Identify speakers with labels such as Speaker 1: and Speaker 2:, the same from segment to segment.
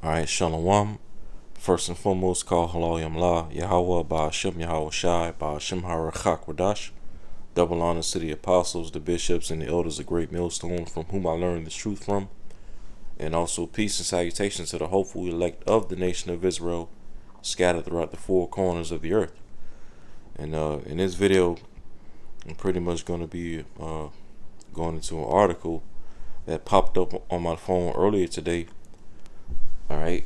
Speaker 1: Alright, Shalom. First and foremost, call Halal Yamla, Yahweh, Ba'ashem, Yahweh Shai, Ba'ashem Harachak Wadash. Double honors to the apostles, the bishops, and the elders of Great Millstone, from whom I learned this truth from. And also peace and salutations to the hopeful elect of the nation of Israel, scattered throughout the four corners of the earth. And in this video, I'm pretty much going to be going into an article that popped up on my phone earlier today. Alright,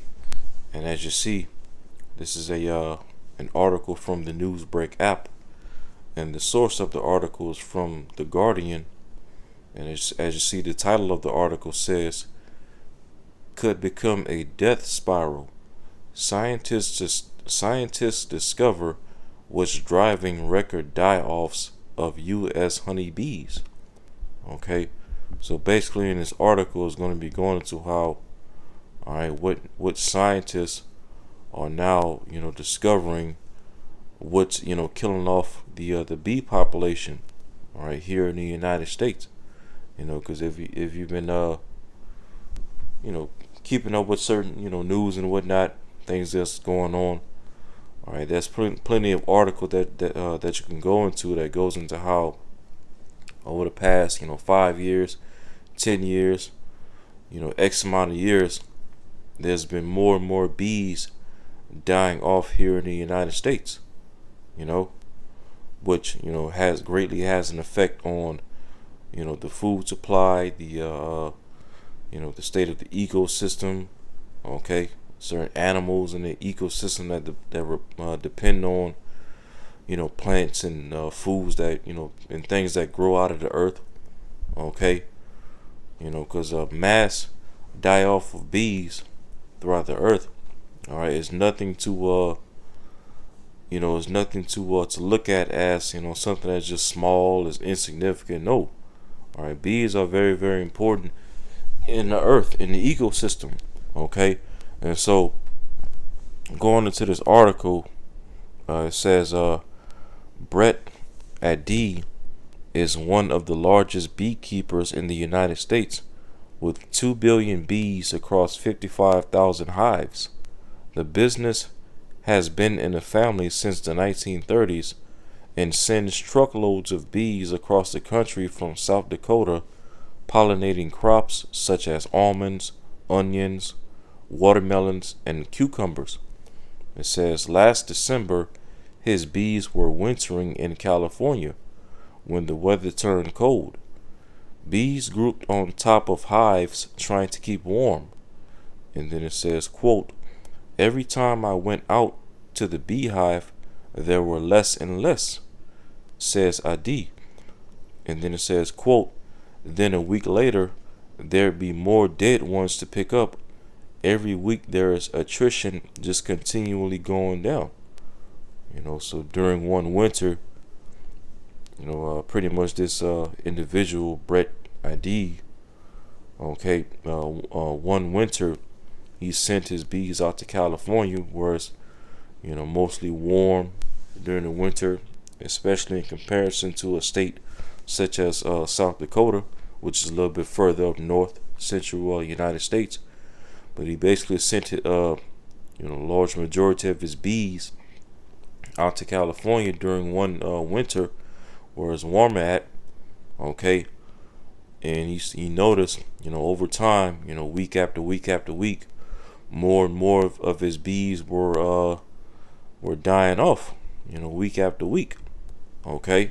Speaker 1: and as you see, this is an article from the Newsbreak app, and the source of the article is from The Guardian. And as you see, the title of the article says, "Could become a death spiral. Scientists discover what's driving record die-offs of U.S. honeybees." Okay, so basically in this article is going to be going into how, what scientists are now, discovering what's, killing off the bee population, here in the United States. Because if you've been, keeping up with certain, news and whatnot, things that's going on, there's plenty of article that you can go into that goes into how over the past, 5 years, 10 years, X amount of years, there's been more and more bees dying off here in the United States, which, has an effect on, the food supply, the state of the ecosystem, certain animals in the ecosystem that depend on, plants and foods that, and things that grow out of the earth, because mass die off of bees throughout the earth, is nothing to to look at as, something that's just small, is insignificant. No, bees are very, very important in the earth, in the ecosystem, and so going into this article, it says Brett Adie is one of the largest beekeepers in the United States, with 2 billion bees across 55,000 hives. The business has been in the family since the 1930s and sends truckloads of bees across the country from South Dakota, pollinating crops such as almonds, onions, watermelons, and cucumbers. It says last December, his bees were wintering in California when the weather turned cold. Bees grouped on top of hives trying to keep warm. And then it says, quote, "Every time I went out to the beehive, there were less and less," says Adi. And then it says, quote, "Then a week later, there'd be more dead ones to pick up. Every week there is attrition just continually going down." So during one winter, pretty much this individual, Brett ID, one winter, he sent his bees out to California, where it's, mostly warm during the winter, especially in comparison to a state such as South Dakota, which is a little bit further up north, central United States. But he basically sent large majority of his bees out to California during one winter where it's warmer at, and he noticed, over time, week after week after week, more and more of his bees were dying off, week after week, and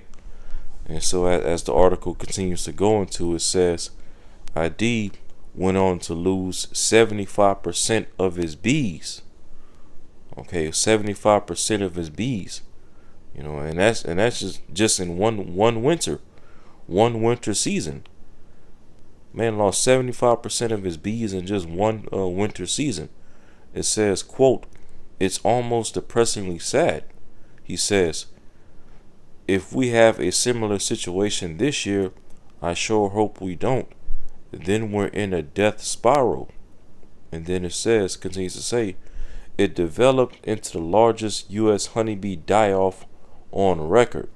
Speaker 1: so as the article continues to go into, it says ID went on to lose 75% of his bees. 75% of his bees, and that's just in one winter season. Man lost 75% of his bees in just one winter season. It says, quote, "It's almost depressingly sad," he says. "If we have a similar situation this year, I sure hope we don't. Then we're in a death spiral." And then it says, continues to say, "It developed into the largest U.S. honeybee die-off on record,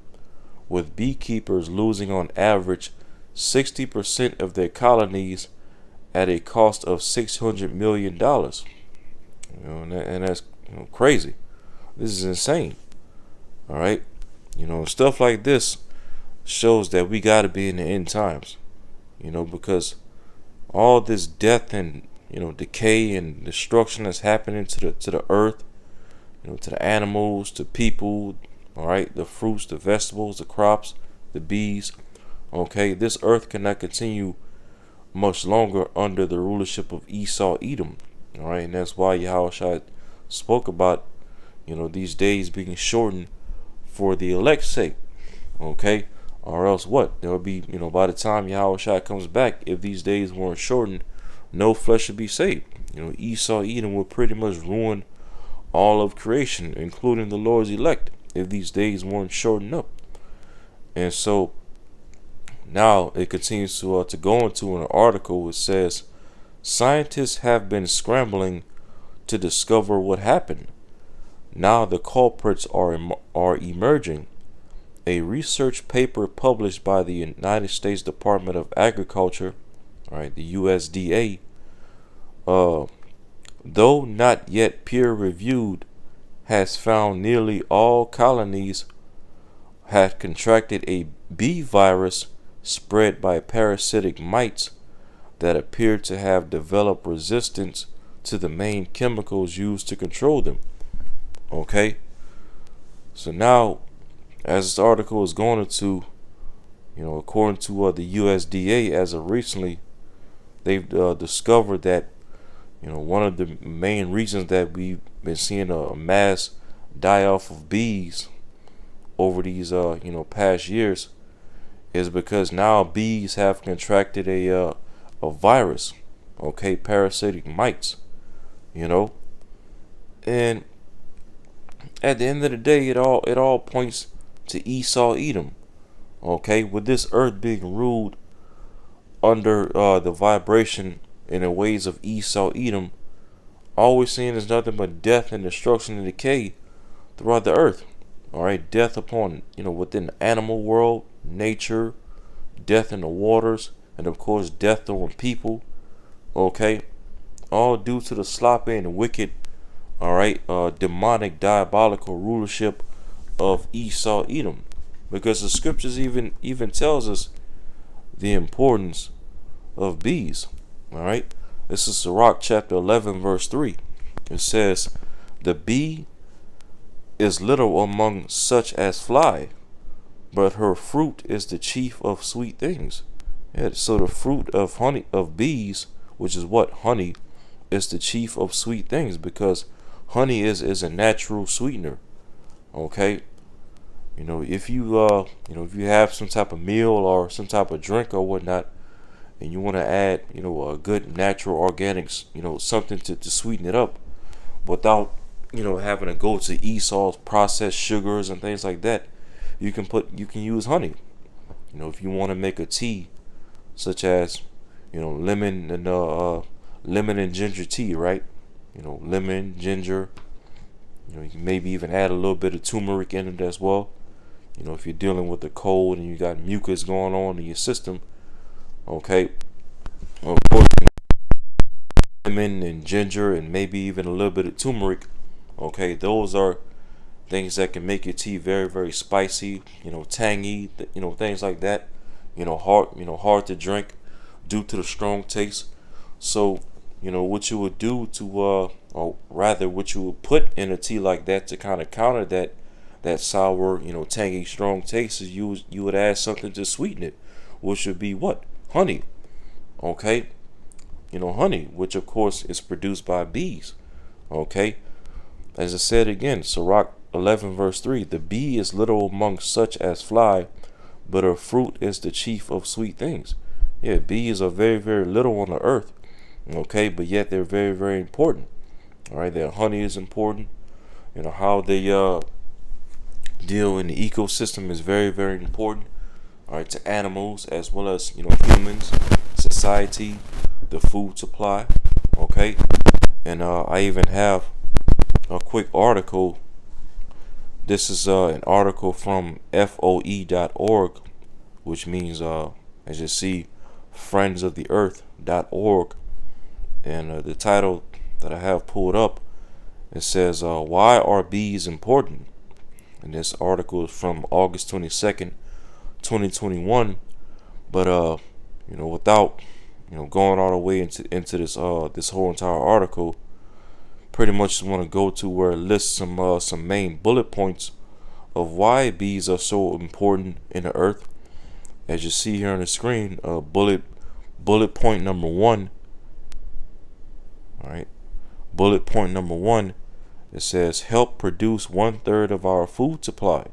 Speaker 1: with beekeepers losing on average 60% of their colonies at a cost of $600 million. And that's crazy. This is insane. All right, stuff like this shows that we got to be in the end times. Because all this death and decay and destruction that's happening to the earth, to the animals, to people, all right, the fruits, the vegetables, the crops, the bees. Okay, this earth cannot continue much longer under the rulership of Esau, Edom. All right, and that's why Yahushua spoke about these days being shortened for the elect's sake. Okay, or else what? There will be by the time Yahushua comes back, if these days weren't shortened, no flesh would be saved. Esau, Edom will pretty much ruin all of creation, including the Lord's elect, if these days weren't shortened up. And so now it continues to go into an article which says scientists have been scrambling to discover what happened. Now the culprits are emerging. A research paper published by the United States Department of Agriculture, all right, the USDA, though not yet peer-reviewed, has found nearly all colonies had contracted a bee virus spread by parasitic mites that appeared to have developed resistance to the main chemicals used to control them. Okay, so now, as this article is going into, according to the USDA, as of recently, they've discovered that one of the main reasons that we've been seeing a mass die off of bees over these past years is because now bees have contracted a virus, okay, parasitic mites, and at the end of the day, it all points to Esau, Edom, okay, with this earth being ruled under the vibration and the ways of Esau, Edom. All we're seeing is nothing but death and destruction and decay throughout the earth. All right, death upon within the animal world, nature, death in the waters, and of course death on people. Okay, all due to the sloppy and wicked, all right, demonic, diabolical rulership of Esau, Edom, because the scriptures even tells us the importance of bees. All right, this is Sirach chapter 11 verse 3. It says, "The bee is little among such as fly, but her fruit is the chief of sweet things." Yeah, so the fruit of bees, which is what? Honey, is the chief of sweet things, because honey is a natural sweetener. Okay, if you have some type of meal or some type of drink or whatnot, and you want to add a good natural organics, something to sweeten it up without having to go to Esau's processed sugars and things like that, you can use honey. If you want to make a tea such as lemon and ginger tea, right? Lemon, ginger, you can maybe even add a little bit of turmeric in it as well. If you're dealing with the cold and you got mucus going on in your system, okay, of course, lemon and ginger and maybe even a little bit of turmeric, okay, those are things that can make your tea very, very spicy, tangy, things like that, hard to drink due to the strong taste. So, what you would do to, or rather what you would put in a tea like that to kind of counter that sour, tangy, strong taste, is you would add something to sweeten it, which would be what? Honey. Okay, honey, which of course is produced by bees. Okay, as I said again, Sirach 11 verse 3, "The bee is little among such as fly, but her fruit is the chief of sweet things." Yeah, bees are very, very little on the earth. Okay, but yet they're very, very important. All right, their honey is important. How they deal in the ecosystem is very, very important. All right, to animals as well as humans, society, the food supply. Okay, and I even have a quick article. This is an article from FOE.org, which means as you see, friendsoftheearth.org, and the title that I have pulled up It says, why are bees important? And this article is from August 22nd, 2021. But without going all the way into this whole entire article, pretty much just want to go to where it lists some main bullet points of why bees are so important in the earth. As you see here on the screen, bullet point number one. All right, bullet point number one. It says help produce 1/3 of our food supply.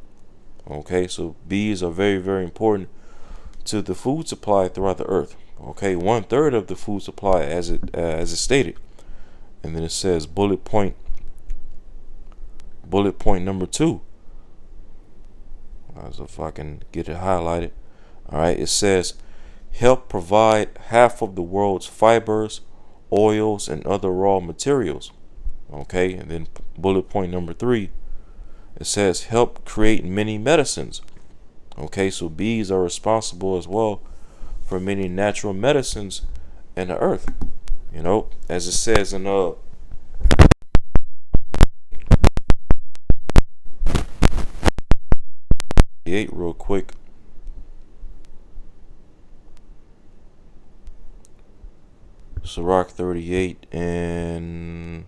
Speaker 1: Okay, so bees are very, very important to the food supply throughout the earth. Okay, 1/3 of the food supply, as it stated. And then it says bullet point number two. As if I can get it highlighted. All right, it says help provide half of the world's fibers, oils, and other raw materials. Okay, and then bullet point number three, it says help create many medicines. Okay, so bees are responsible as well for many natural medicines in the earth. As it says in 8 real quick. Sirach 38 and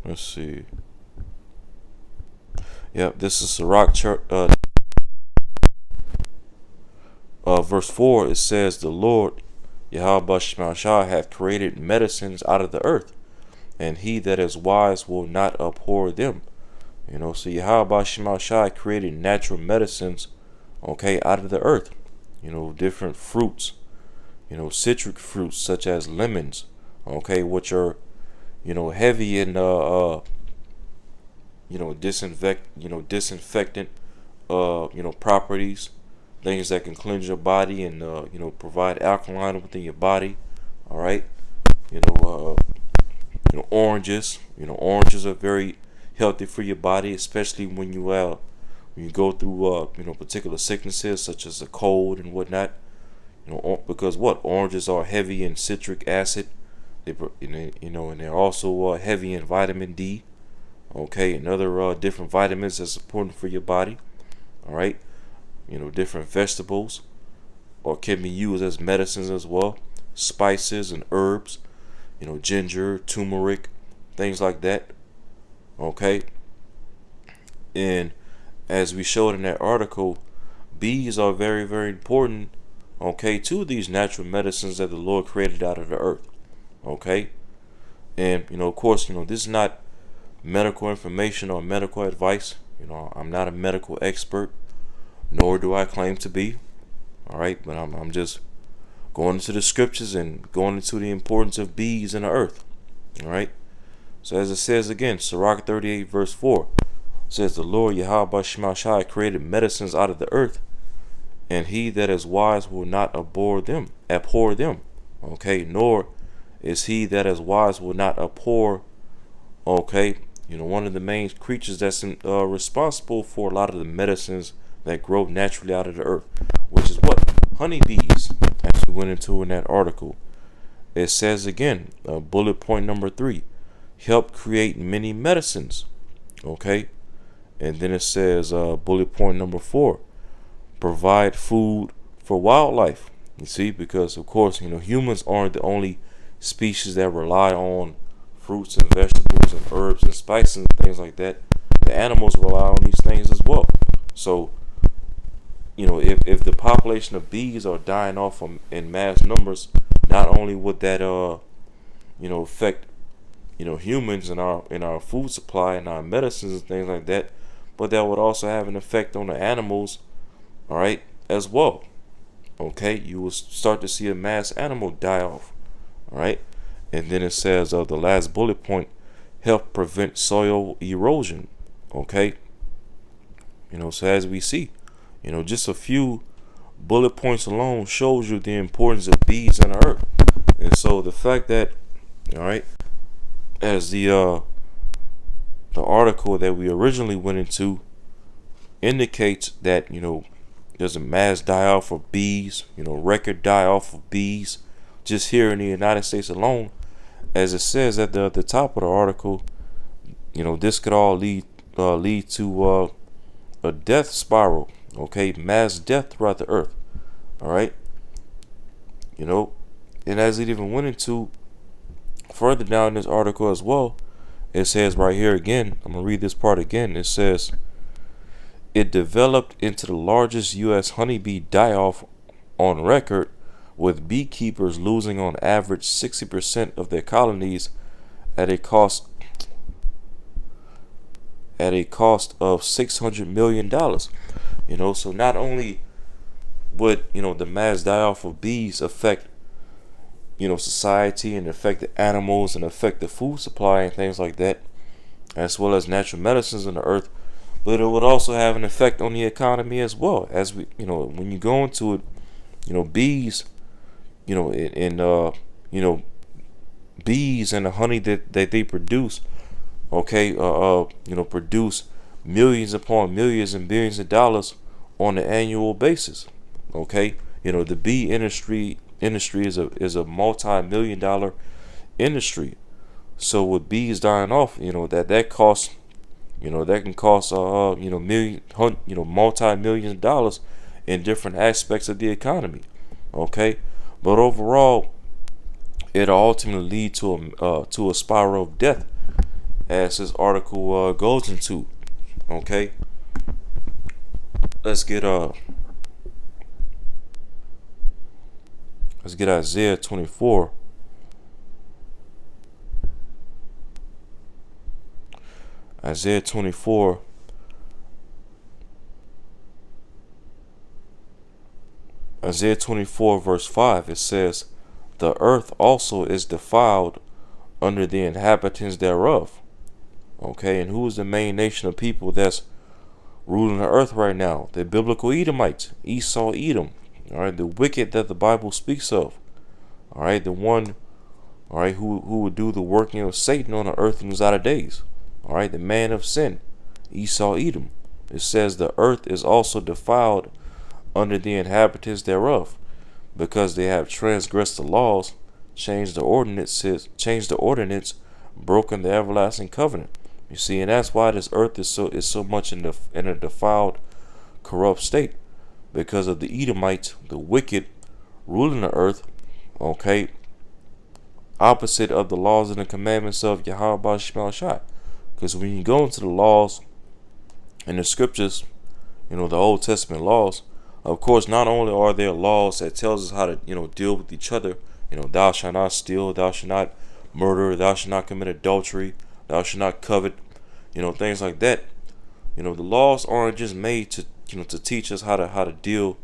Speaker 1: let's see. Yep, this is Sirach verse 4. It says, the Lord Yahweh Shemashah hath created medicines out of the earth, and he that is wise will not abhor them. So Yahweh Shemashah created natural medicines, okay, out of the earth. Different fruits, citric fruits such as lemons, okay, which are, heavy in disinfectant properties, things that can cleanse your body and provide alkaline within your body. All right, oranges. Oranges are very healthy for your body, especially when you go through particular sicknesses such as a cold and whatnot. Because oranges are heavy in citric acid. And they're also heavy in vitamin D. Okay, and other different vitamins that's important for your body. All right, different vegetables or can be used as medicines as well. Spices and herbs, ginger, turmeric, things like that. Okay, and as we showed in that article, bees are very, very important, okay, to these natural medicines that the Lord created out of the earth. Okay, and of course, this is not medical information or medical advice. I'm not a medical expert, nor do I claim to be. All right, but I'm just going into the scriptures and going into the importance of bees in the earth. All right, so as it says again, Sirach 38 verse 4 says, the Lord Yahweh Shemashah created medicines out of the earth, and he that is wise will not abhor them. Okay, nor is he that is wise will not abhor. Okay, one of the main creatures that's responsible for a lot of the medicines that grow naturally out of the earth, which is what? Honeybees, as we went into in that article. It says again, bullet point number 3, help create many medicines. Okay, and then it says bullet point number 4, provide food for wildlife. You see, because of course, humans aren't the only species that rely on fruits and vegetables and herbs and spices and things like that. The animals rely on these things as well. So, if the population of bees are dying off in mass numbers, not only would that affect humans and our food supply and our medicines and things like that, but that would also have an effect on the animals, all right, as well. Okay, you will start to see a mass animal die off. All right, and then it says the last bullet point, help prevent soil erosion. Okay, so as we see, just a few bullet points alone shows you the importance of bees on the earth. And so the fact that, all right, as the article that we originally went into indicates that there's a mass die off of bees, record die off of bees just here in the United States alone. as it says at the top of the article, this could all lead to a death spiral. Okay, mass death throughout the earth. All right, you know, and as it even went into further down in this article as well, it says right here again. I'm gonna read this part again. It says it developed into the largest U.S. honeybee die-off on record, with beekeepers losing on average 60% of their colonies at a cost of $600 million. So not only would the mass die-off of bees affect society and affect the animals and affect the food supply and things like that, as well as natural medicines in the earth, but it would also have an effect on the economy as well. As we, when you go into it, bees, and bees and the honey that they produce, okay, produce millions upon millions and billions of dollars on an annual basis. Okay, the bee industry is a multi-million-dollar industry. So with bees dying off, that costs, that can cost multi-millions of dollars in different aspects of the economy. Okay, but overall, it'll ultimately lead to a spiral of death, as this article goes into. Okay, let's get Isaiah 24. Isaiah 24. Isaiah 24 verse 5. It says, "The earth also is defiled under the inhabitants thereof." Okay, and who is the main nation of people that's ruling the earth right now? The biblical Edomites, Esau, Edom. All right, the wicked that the Bible speaks of. All right, the one, all right, who would do the working of Satan on the earth in these latter days. All right, the man of sin, Esau, Edom. It says the earth is also defiled under the inhabitants thereof, because they have transgressed the laws, changed the ordinance, broken the everlasting covenant. You see, and that's why this earth is so much in a defiled, corrupt state, because of the Edomites, the wicked, ruling the earth. Okay, opposite of the laws and the commandments of Yahweh Bashmal Shai. Because when you go into the laws and the scriptures, the Old Testament laws, of course, not only are there laws that tells us how to deal with each other. Thou shalt not steal, thou shalt not murder, thou shalt not commit adultery, thou shalt not covet, things like that. The laws aren't just made to to teach us how to deal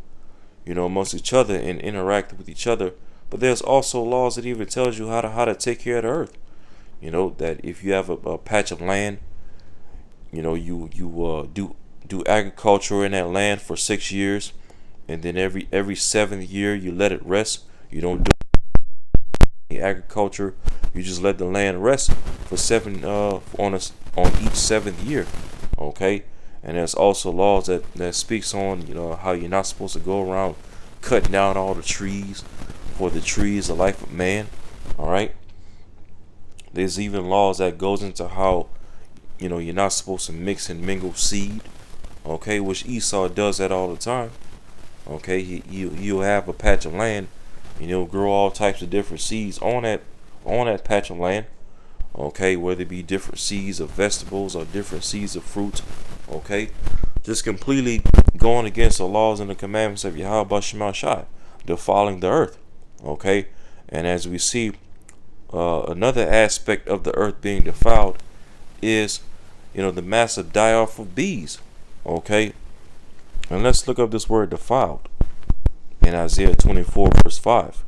Speaker 1: amongst each other and interact with each other, but there's also laws that even tells you how to take care of the earth. That if you have a patch of land, you do agriculture in that land for 6 years, and then every 7th year you let it rest. You don't do any agriculture. You just let the land rest for on each 7th year. Okay, and there's also laws that speaks on how you're not supposed to go around cutting down all the trees, for the tree is the life of man. All right. There's even laws that goes into how you're not supposed to mix and mingle seed. Okay, which Esau does that all the time. Okay, you'll have a patch of land, and he'll grow all types of different seeds on that patch of land. Okay, whether it be different seeds of vegetables or different seeds of fruits. Okay, just completely going against the laws and the commandments of Yahweh Bashmal Shai, defiling the earth. Okay, and as we see, another aspect of the earth being defiled is the massive die-off of bees. Okay, and let's look up this word defiled in Isaiah 24 verse 5.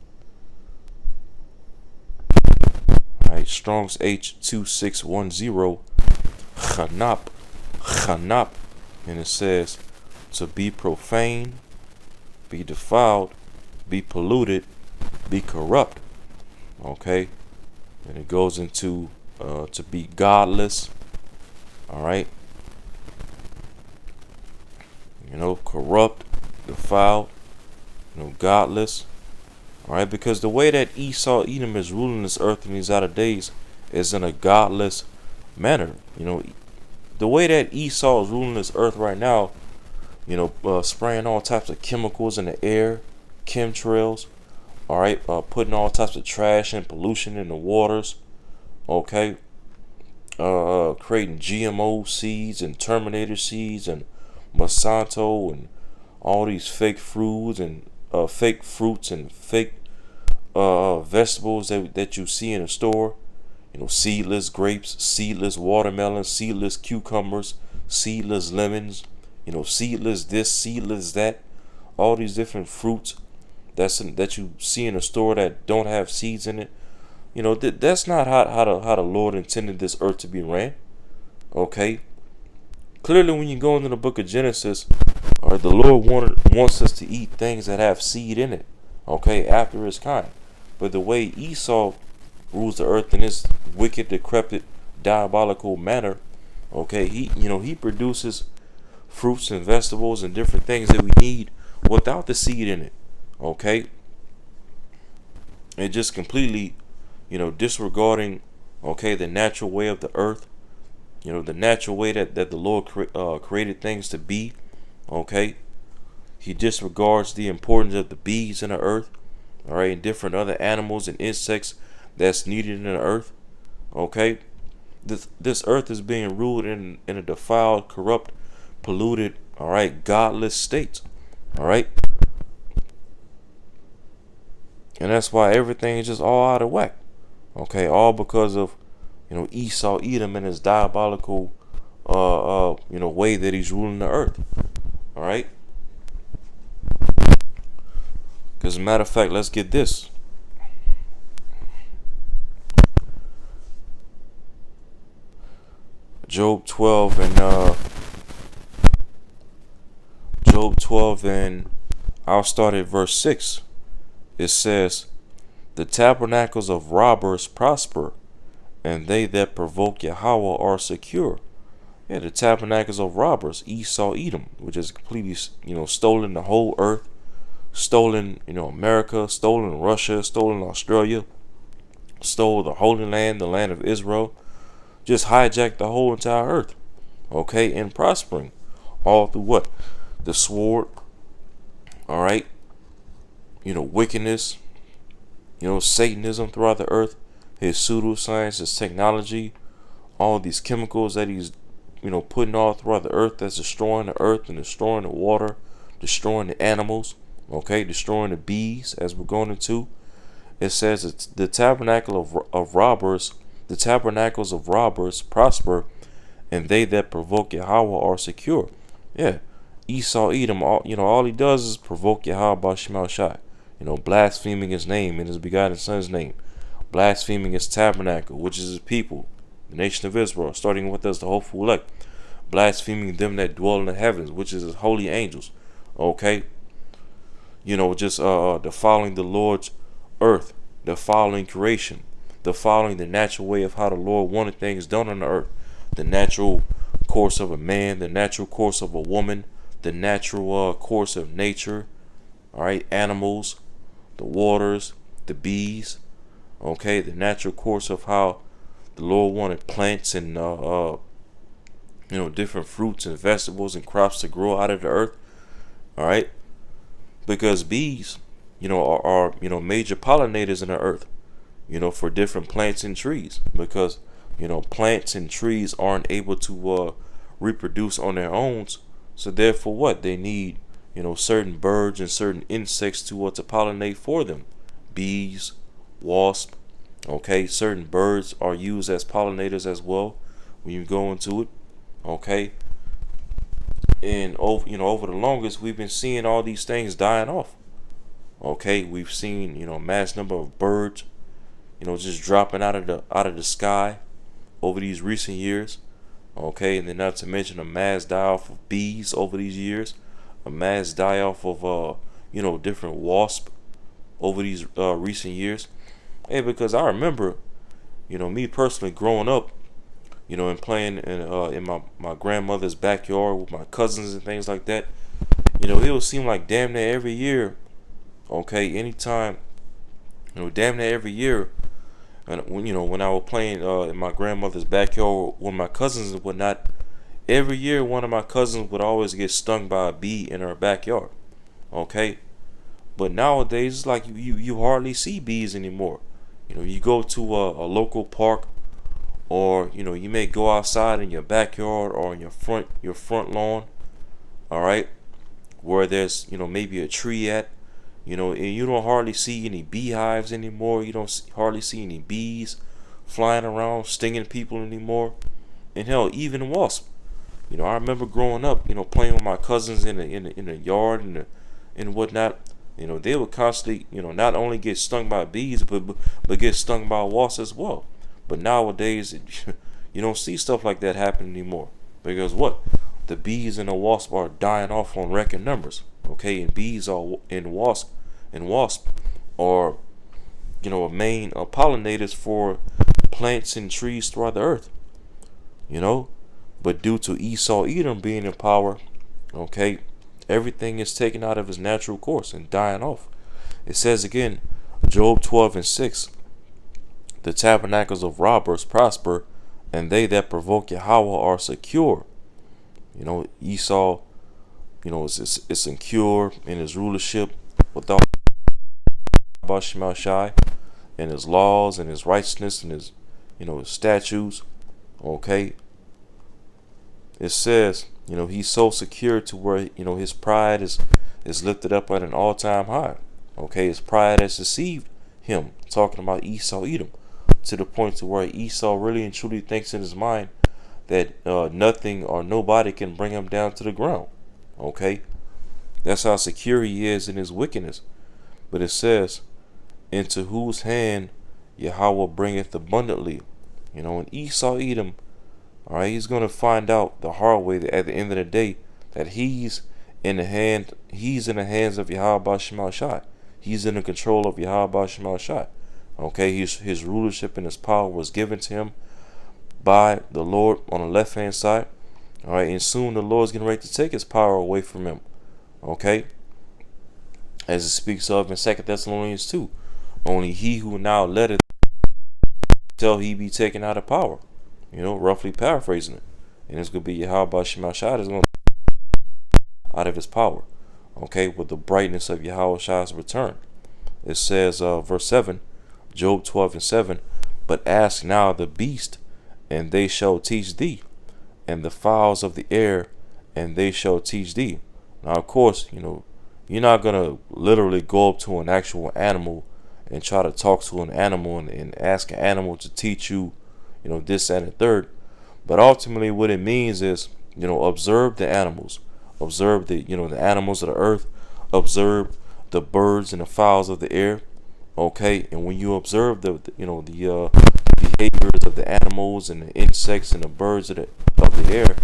Speaker 1: Alright, Strong's H2610, chanap, and it says to be profane, be defiled, be polluted, be corrupt. Okay, and it goes into to be godless. All right, corrupt, defiled, godless. All right, because the way that Esau Edom is ruling this earth in these outer days is in a godless manner. The way that Esau is ruling this earth right now, spraying all types of chemicals in the air, chemtrails, all right, putting all types of trash and pollution in the waters, okay, creating GMO seeds and Terminator seeds and Monsanto and all these fake fruits and fake vegetables that you see in a store. Seedless grapes, seedless watermelons, seedless cucumbers, seedless lemons, seedless this, seedless that. All these different fruits that you see in a store that don't have seeds in it. That's not how the Lord intended this earth to be ran. Okay. Clearly, when you go into the book of Genesis, all right, the Lord wants us to eat things that have seed in it. Okay, after his kind. But the way Esau rules the earth in this wicked, decrepit, diabolical manner, okay, he produces fruits and vegetables and different things that we need without the seed in it. Okay, and just completely, disregarding, okay, the natural way of the earth, the natural way that the Lord created things to be. Okay, he disregards the importance of the bees in the earth, all right, and different other animals and insects that's needed in the earth. Okay, this earth is being ruled in a defiled, corrupt, polluted, all right, godless state. All right, and that's why everything is just all out of whack. Okay, all because of Esau Edom and his diabolical way that he's ruling the earth. All right. As a matter of fact, let's get this. Job 12 and I'll start at verse 6. It says, "The tabernacles of robbers prosper, and they that provoke Yahweh are secure." Yeah, the tabernacles of robbers, Esau Edom, which is completely, stolen the whole earth, stolen, America, stolen Russia, stolen Australia, stole the Holy Land, the land of Israel, just hijacked the whole entire earth, okay, and prospering, all through what? The sword, all right, wickedness, Satanism throughout the earth, his pseudoscience, his technology, all these chemicals that he's putting all throughout the earth that's destroying the earth and destroying the water, destroying the animals, okay, destroying the bees, as we're going into. It says it's the tabernacles of robbers prosper, and they that provoke Yahweh are secure. Yeah, Esau Edom, all he does is provoke Yahweh by Shemal Shai, blaspheming his name and his begotten son's name, blaspheming his tabernacle, which is his people, the nation of Israel, starting with us, the hopeful elect, blaspheming them that dwell in the heavens, which is his holy angels, okay, just defiling the Lord's earth, defiling creation, defiling the natural way of how the Lord wanted things done on the earth, the natural course of a man, the natural course of a woman, the natural course of nature, all right, animals, the waters, the bees, okay, the natural course of how the Lord wanted plants and different fruits and vegetables and crops to grow out of the earth. All right, because bees, are major pollinators in the earth, for different plants and trees. Because plants and trees aren't able to reproduce on their own, so therefore what they need, certain birds and certain insects to pollinate for them. Bees, wasps. Okay, certain birds are used as pollinators as well when you go into it. Okay, and over the longest we've been seeing all these things dying off. Okay, we've seen mass number of birds, just dropping out of the sky over these recent years. Okay, and then not to mention a mass die off of bees over these years, a mass die off of different wasps over these recent years. Hey, because I remember, me personally growing up, and playing in my grandmother's backyard with my cousins and things like that. It would seem like damn near every year, okay, anytime Damn near every year, and when I was playing in my grandmother's backyard with my cousins and whatnot, every year one of my cousins would always get stung by a bee in her backyard. Okay, but nowadays it's like you hardly see bees anymore. You go to a local park, or you may go outside in your backyard or in your front lawn. All right, where there's maybe a tree at, and you don't hardly see any beehives anymore. You don't hardly see any bees flying around stinging people anymore. And hell, even wasps. I remember growing up, playing with my cousins in the yard and whatnot. They would constantly, not only get stung by bees, but get stung by wasps as well. But nowadays, you don't see stuff like that happen anymore, because what? The bees and the wasps are dying off on record numbers. Okay, and bees are wasp are main pollinators for plants and trees throughout the earth. You know, but due to Esau Edom being in power, okay, everything is taken out of its natural course and dying off. It says again, Job 12:6, the tabernacles of robbers prosper, and they that provoke Yahweh are secure. Esau, is secure in his rulership without Shai and his laws and his righteousness and his statutes. Okay, it says, he's so secure to where, his pride is lifted up at an all-time high. Okay, his pride has deceived him, talking about Esau Edom, to the point to where Esau really and truly thinks in his mind that nothing or nobody can bring him down to the ground. Okay, that's how secure he is in his wickedness. But it says, into whose hand Yahweh bringeth abundantly. And Esau Edom, all right, he's going to find out the hard way that at the end of the day that he's in the hands of Yahweh Shemal Shai. He's in the control of Yahweh Shemal Shai. Okay, his rulership and his power was given to him by the Lord on the left hand side. All right, and soon the Lord's getting ready to take his power away from him. Okay, as it speaks of in 2 Thessalonians 2. Only he who now letteth till he be taken out of power. Roughly paraphrasing it. And it's going to be Yahweh Shema Shai is going to out of his power. Okay, with the brightness of Yahweh Shai's return. It says, verse 7, Job 12:7, but ask now the beast, and they shall teach thee, and the fowls of the air, and they shall teach thee. Now, of course, you're not going to literally go up to an actual animal and try to talk to an animal and ask an animal to teach you, this and the third. But ultimately what it means is, observe the animals. Observe the animals of the earth. Observe the birds and the fowls of the air. Okay, and when you observe the behaviors of the animals and the insects and the birds of the air,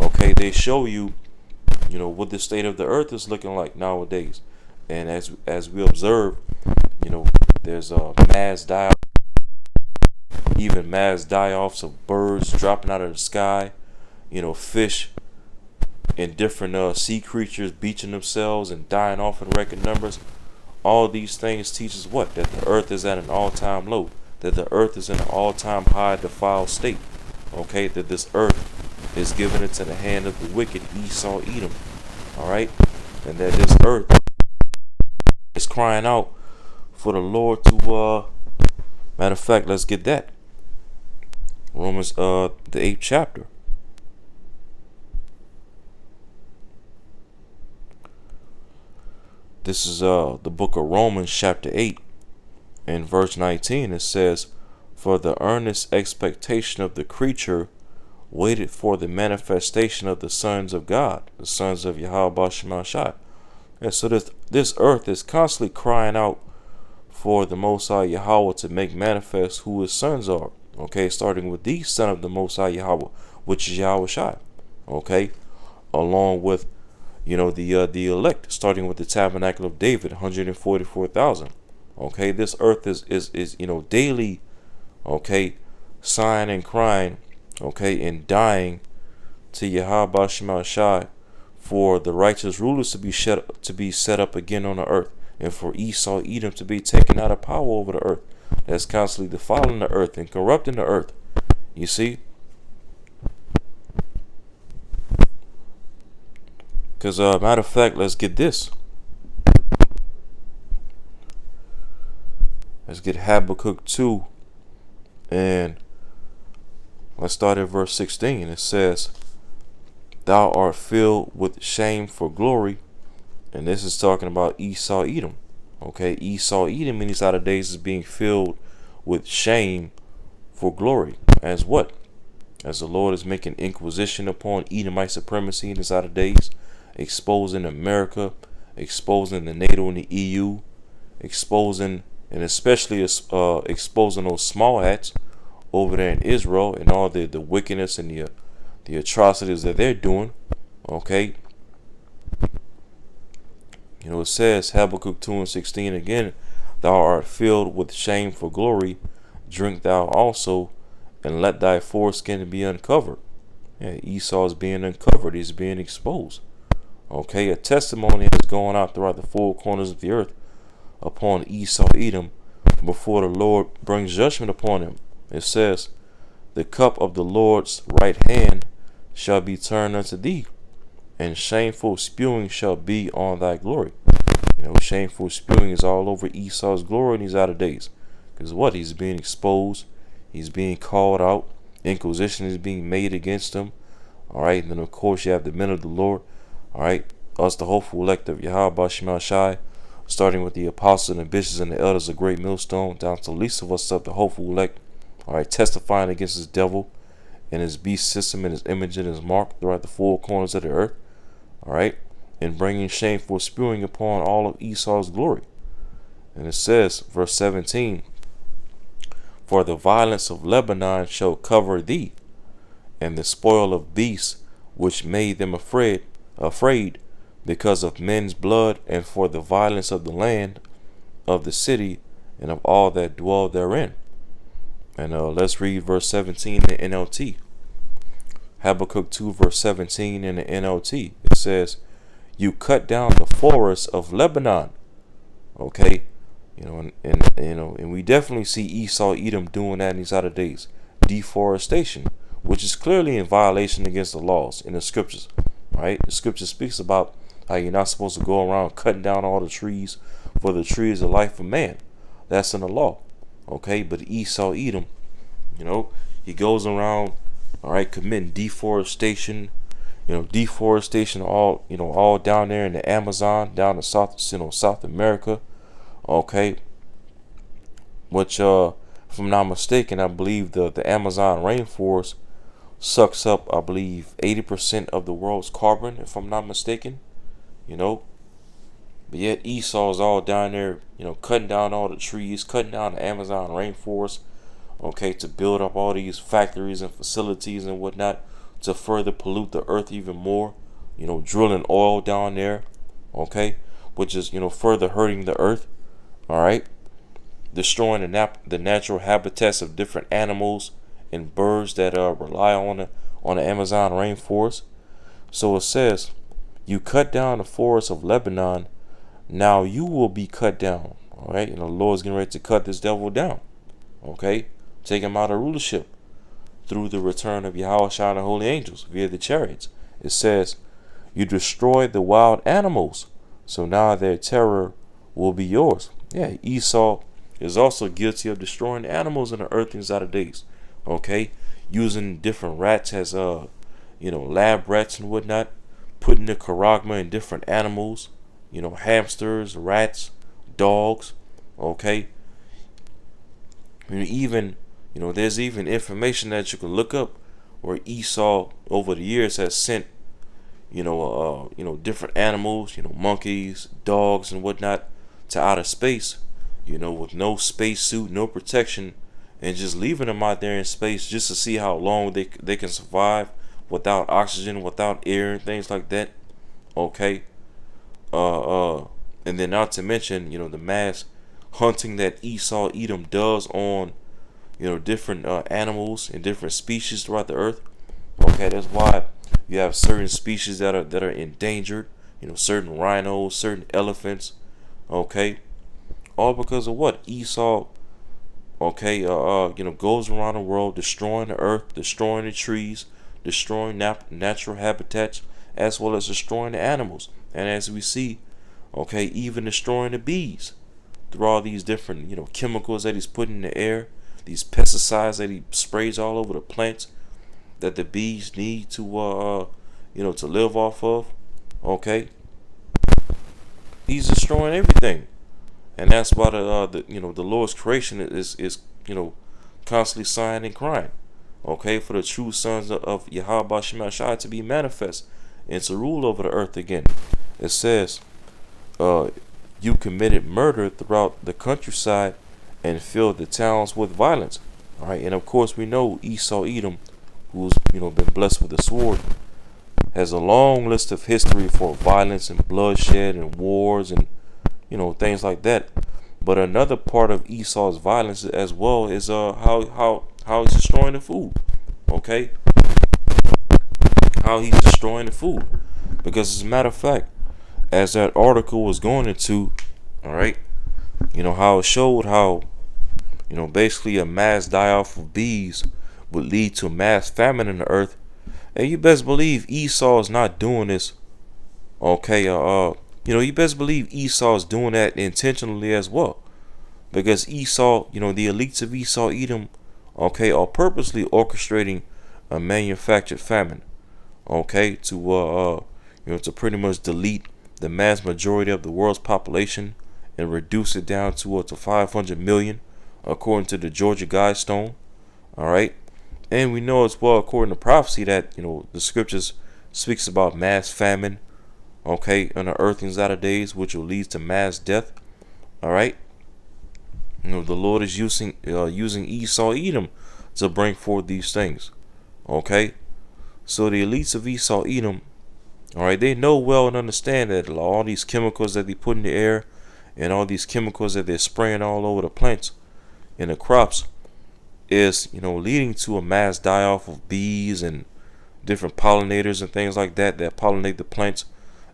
Speaker 1: okay, they show you, what the state of the earth is looking like nowadays. And as we observe, there's a mass die-offs of birds dropping out of the sky, fish and different sea creatures beaching themselves and dying off in record numbers. All these things teach us what? That the earth is at an all-time low, that the earth is in an all-time high defiled state. Okay, that this earth is given into the hand of the wicked Esau Edom. Alright, and that this earth is crying out for the Lord to matter of fact, let's get that. Romans the 8th chapter. This is the book of Romans chapter 8 and verse 19. It says, for the earnest expectation of the creature waited for the manifestation of the sons of God, the sons of Yahweh Shema Shai. And so this earth is constantly crying out for the Most High Yahweh to make manifest who his sons are. Okay, starting with the son of the Most High Yahweh, which is Yahweh Shai. Okay, along with the elect, starting with the tabernacle of David, 144,000. Okay, this earth is daily, okay, sighing and crying, okay, and dying to Yahweh Shema Shai for the righteous rulers to be set up again on the earth. and for Esau, Edom, to be taken out of power over the earth. That's constantly defiling the earth and corrupting the earth. You see? Because, matter of fact, let's get this. Let's get Habakkuk 2, and let's start at verse 16. It says, Thou art filled with shame for glory. And this is talking about Esau, Edom. Okay, Esau, Edom in these latter days is being filled with shame for glory. As what? As the Lord is making inquisition upon Edomite supremacy in these latter days, exposing America, exposing the NATO and the EU, exposing, and especially exposing those small hats over there in Israel and all the wickedness and the atrocities that they're doing. Okay. You know, it says, Habakkuk 2 and 16 again, Thou art filled with shame for glory, drink thou also, and let thy foreskin be uncovered. Yeah, Esau is being uncovered, he's being exposed. Okay, a testimony has gone out throughout the four corners of the earth upon Esau, Edom, before the Lord brings judgment upon him. It says, The cup of the Lord's right hand shall be turned unto thee, and shameful spewing shall be on thy glory. You know, shameful spewing is all over Esau's glory in these outer days. Because what? He's being exposed. He's being called out. Inquisition is being made against him. Alright, and then of course you have the men of the Lord. Alright, us the hopeful elect of Yahweh Shema Shai, starting with the apostles and the bishops and the elders of Great Millstone, down to the least of us of the hopeful elect. Alright, testifying against his devil and his beast system and his image and his mark throughout the four corners of the earth. Alright, and bringing shameful spewing upon all of Esau's glory. And it says, verse 17, For the violence of Lebanon shall cover thee, and the spoil of beasts which made them afraid, because of men's blood, and for the violence of the land, of the city, and of all that dwell therein. And let's read verse 17 in the NLT. Habakkuk 2 verse 17 in the NLT. It says, You cut down the forests of Lebanon. Okay, and we definitely see Esau, Edom doing that in these other days. Deforestation, which is clearly in violation against the laws in the scriptures. Right, the scripture speaks about how you're not supposed to go around cutting down all the trees, for the tree is the life of man. That's in the law. Okay, but Esau, Edom, he goes around, alright, committing deforestation, deforestation all down there in the Amazon, down in South America. Okay, which if I'm not mistaken, I believe the Amazon rainforest sucks up, I believe, 80% of the world's carbon, if I'm not mistaken. But yet Esau's all down there, cutting down all the trees, cutting down the Amazon rainforest, okay, to build up all these factories and facilities and whatnot to further pollute the earth even more, drilling oil down there, okay, which is, further hurting the earth, all right, destroying the natural habitats of different animals and birds that rely on the Amazon rainforest. So it says, You cut down the forest of Lebanon, now you will be cut down. All right, and the Lord's getting ready to cut this devil down. Okay, take him out of rulership through the return of Yahweh Shai and the holy angels via the chariots. It says, You destroyed the wild animals, so now their terror will be yours. Yeah, Esau is also guilty of destroying animals in the earth in these latter days. Okay, using different rats as lab rats and whatnot, putting the charagma in different animals, hamsters, rats, dogs. Okay, there's even information that you can look up where Esau over the years has sent different animals, monkeys, dogs and whatnot to outer space, with no space suit, no protection, and just leaving them out there in space just to see how long they can survive without oxygen, without air and things like that. Okay. And then not to mention, the mass hunting that Esau, Edom does on, different animals and different species throughout the earth. Okay, that's why you have certain species that are endangered, certain rhinos, certain elephants, Okay, all because of what Esau. Okay, goes around the world destroying the earth, destroying the trees, destroying natural habitats, as well as destroying the animals. And as we see, okay, even destroying the bees through all these different, chemicals that he's putting in the air, these pesticides that he sprays all over the plants that the bees need to live off of. Okay, he's destroying everything, and that's why the Lord's creation is constantly sighing and crying. Okay, for the true sons of Yahweh Shemashai to be manifest and to rule over the earth again. It says, you committed murder throughout the countryside and filled the towns with violence. All right, and of course we know Esau Edom, who's been blessed with the sword, has a long list of history for violence and bloodshed and wars and things like that. But another part of Esau's violence as well is how he's destroying the food. Okay, how he's destroying the food, because as a matter of fact, as that article was going into, all right, how it showed how basically a mass die-off of bees would lead to mass famine in the earth. And you best believe Esau is not doing this. Okay, you best believe Esau is doing that intentionally as well, because Esau, the elites of Esau Edom, okay, are purposely orchestrating a manufactured famine, okay, to pretty much delete the mass majority of the world's population and reduce it down to 500 million, according to the Georgia Guidestone. All right, and we know as well, according to prophecy, that the scriptures speaks about mass famine, okay, in the earth in latter days, which will lead to mass death. All right, the Lord is using Esau Edom to bring forth these things. Okay, so the elites of Esau Edom, all right, they know well and understand that all these chemicals that they put in the air and all these chemicals that they're spraying all over the plants and the crops is leading to a mass die-off of bees and different pollinators and things like that pollinate the plants.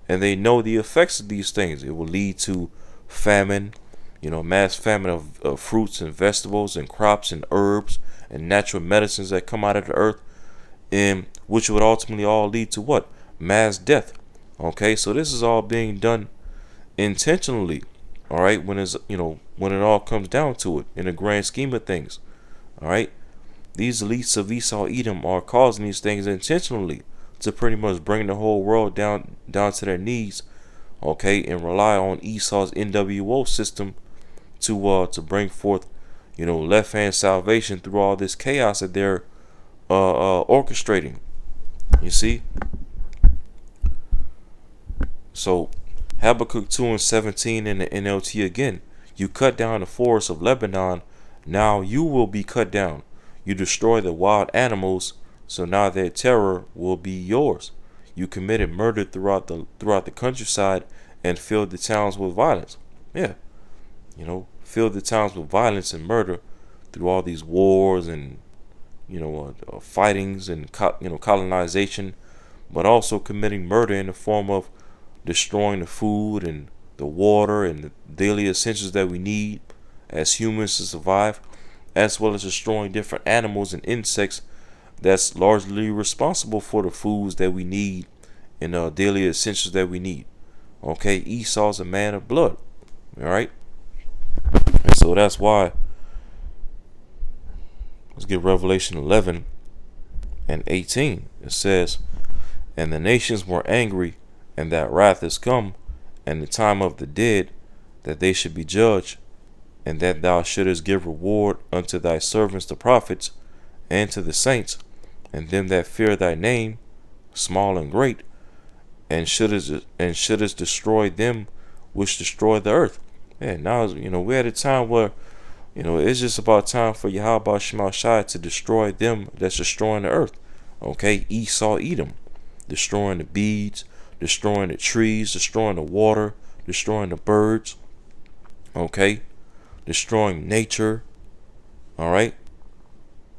Speaker 1: And they know the effects of these things. It will lead to famine, mass famine of fruits and vegetables and crops and herbs and natural medicines that come out of the earth, and which would ultimately all lead to what? Mass death. Okay, so this is all being done intentionally. All right, when it all comes down to it, in the grand scheme of things. All right, these elites of Esau Edom are causing these things intentionally to pretty much bring the whole world down to their knees, okay, and rely on Esau's NWO system to bring forth, left hand salvation through all this chaos that they're orchestrating. You see, so Habakkuk 2:17 in the NLT again. You cut down the forests of Lebanon, now you will be cut down. You destroy the wild animals, so now their terror will be yours. You committed murder throughout the countryside and filled the towns with violence. Yeah, filled the towns with violence and murder through all these wars and fightings and colonization, but also committing murder in the form of destroying the food and the water and the daily essentials that we need as humans to survive, as well as destroying different animals and insects that's largely responsible for the foods that we need and daily essentials that we need. Okay, Esau's a man of blood. All right, and so that's why. Let's get Revelation 11:18. It says, "And the nations were angry, and that wrath is come, and the time of the dead, that they should be judged, and that thou shouldest give reward unto thy servants the prophets, and to the saints, and them that fear thy name, small and great, and shouldest destroy them which destroy the earth." And now we're at a time where it's just about time for Yahweh Shai to destroy them that's destroying the earth. Okay, Esau Edom, destroying the bees, destroying the trees, destroying the water, destroying the birds. Okay, destroying nature. All right,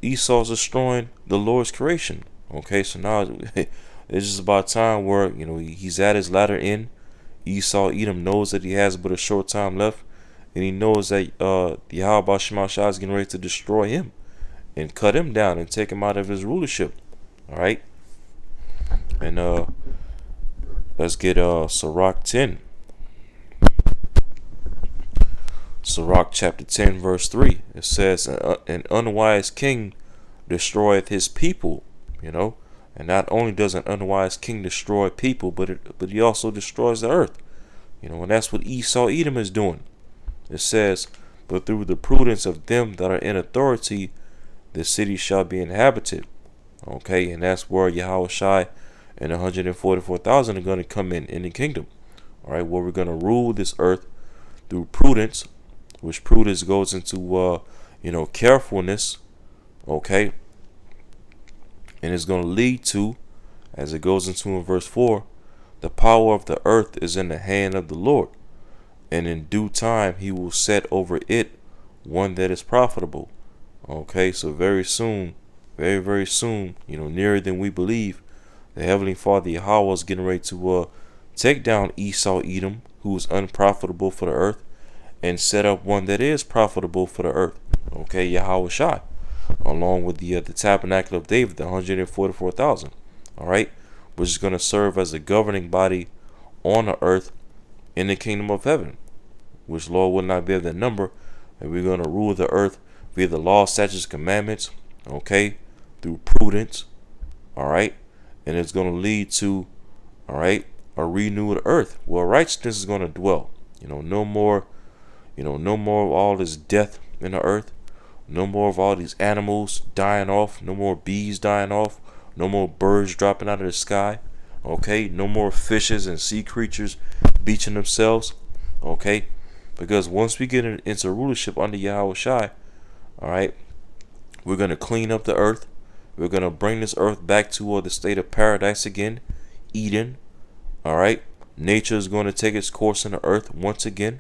Speaker 1: Esau's destroying the Lord's creation. Okay, so now it's just about time where he's at his latter end. Esau, Edom, knows that he has but a short time left, and he knows that the Yahweh Shema Shai is getting ready to destroy him and cut him down and take him out of his rulership. All right, and let's get Sirach 10. Sirach chapter 10 verse 3. It says, an unwise king destroyeth his people. And not only does an unwise king destroy people, but he also destroys the earth. And that's what Esau Edom is doing. It says, but through the prudence of them that are in authority, the city shall be inhabited. Okay, and that's where Yahweh Shai and 144,000 are going to come in the kingdom. All right, where we're going to rule this earth through prudence, which prudence goes into carefulness. Okay, and it's going to lead to, as it goes into in verse 4, the power of the earth is in the hand of the Lord, and in due time he will set over it one that is profitable. Okay, so very soon, very, very soon, nearer than we believe, the Heavenly Father Yahweh is getting ready to take down Esau Edom, who is unprofitable for the earth, and set up one that is profitable for the earth. Okay, Yahweh Shai, along with the tabernacle of David, the 144,000. All right, which is going to serve as a governing body on the earth in the kingdom of heaven, which Lord will not bear the number. And we're going to rule the earth via the law, statutes, commandments. Okay, through prudence. All right, and it's going to lead to, all right, a renewed earth where righteousness is going to dwell. No more, no more of all this death in the earth. No more of all these animals dying off. No more bees dying off. No more birds dropping out of the sky. Okay, no more fishes and sea creatures beaching themselves. Okay, because once we get into rulership under Yahweh Shai, all right, we're going to clean up the earth. We're going to bring this earth back to the state of paradise again, Eden. All right, nature is going to take its course in the earth once again.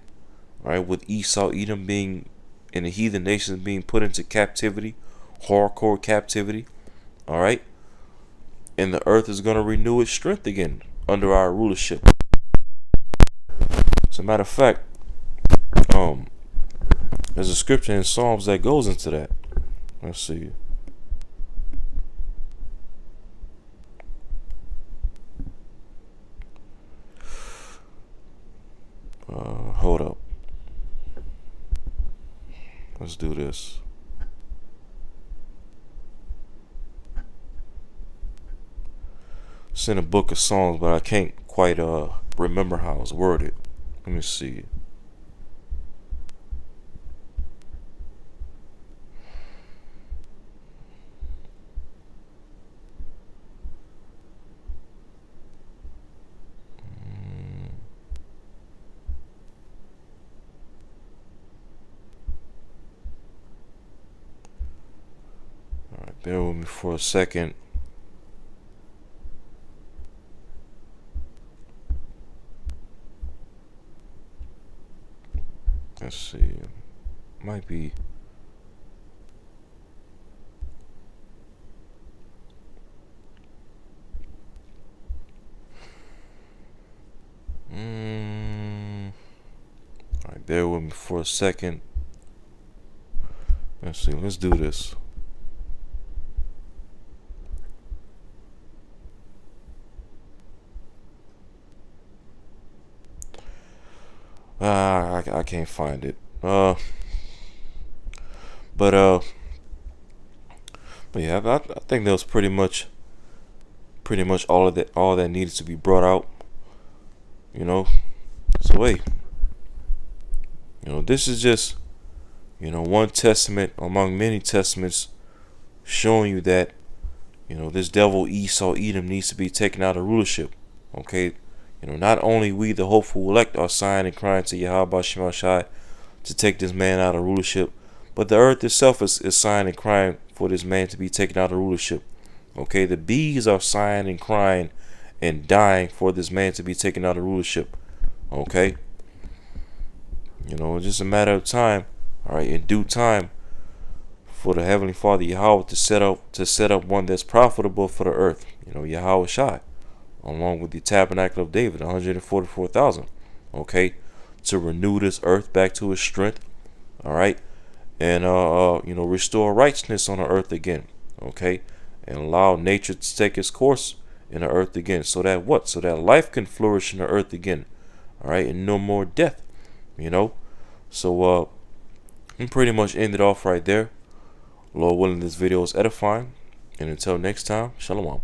Speaker 1: All right, with Esau Edom being and the heathen nations being put into captivity, hardcore captivity. All right, and the earth is going to renew its strength again under our rulership. As a matter of fact, there's a scripture in Psalms that goes into that. Let's see. Hold up. Let's do this. It's in a book of Psalms, but I can't quite remember how it's worded. Let me see. Alright, bear with me for a second. Let's see. Might be. Alright, bear with me for a second. Let's see. Let's do this. I can't find it. But yeah, I think that was pretty much all that needed to be brought out. So hey, this is just one testament among many testaments showing you that this devil Esau Edom needs to be taken out of rulership. Okay. Not only we, the hopeful elect, are sighing and crying to Yahweh Shema Shai to take this man out of rulership, but the earth itself is sighing and crying for this man to be taken out of rulership. Okay, the bees are sighing and crying and dying for this man to be taken out of rulership. Okay, it's just a matter of time. All right, in due time, for the Heavenly Father Yahweh to set up one that's profitable for the earth. Yahweh Shai, along with the tabernacle of David, 144,000. okay, to renew this earth back to its strength, all right, and restore righteousness on the earth again, okay, and allow nature to take its course in the earth again, so that what? So that life can flourish in the earth again, all right, and no more death, you know. So I'm pretty much ended off right there. Lord willing, this video is edifying, and until next time, shalom.